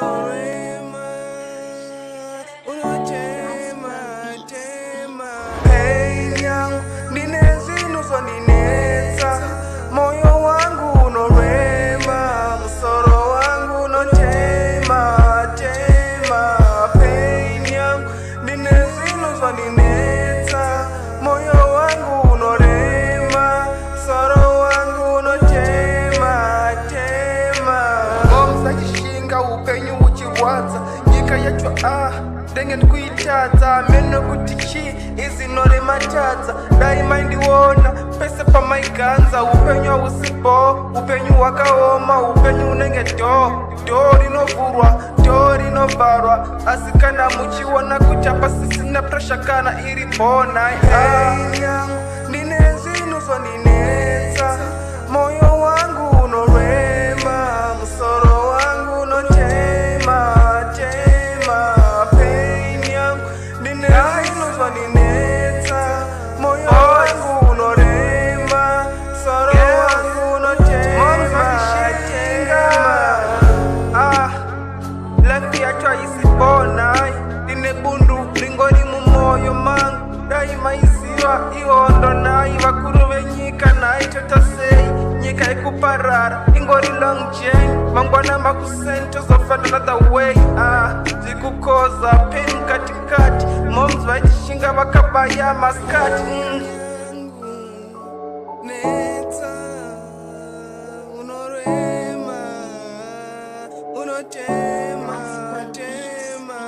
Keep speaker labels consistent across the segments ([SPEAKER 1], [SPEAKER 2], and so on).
[SPEAKER 1] unorema, unotema, tema. Pain yangu ndinezinu zondinetsa, moyo wangu unorema, musoro wangu unotema, tema. Pain yangu ndinezinu zondinetsa, moyo wangu unorema, musoro wangu unotema, tema. Momsachishinga upenyu uchiwadza, nyika yachwa ndenge ndikuitadza, meno kutichi izinorema tadza, daima ndiwona pese pamaiganza. Upenyu hausipo, upenyu wakaoma, upenyu unenge do rinovhurwa, do rinovharwa, asi kana muchiona kuti hapasisina presha kana iripona. Ndine zvinhu zvondinetsa, moyo wangu unorema, musoro wangu unotema, tema. Pain yangu ndine zvinhu zvondinetsa, moyo wangu unorema, musoro wangu unotema, tema. Life yacho haisipona, ndine bundu ringori mumoyo mangu, daima iziva ihondo nai, vakuru venyika nai chotasei, nyika ikuparara ingori long journey, mangwana makusento zofana another way. Zikukoza pain katikati, moms vachishinga vakabaya maskati. Netsa, unorema, unotema, tema.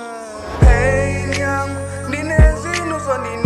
[SPEAKER 1] Pain yangu ndine zvinhu zvondinetsa.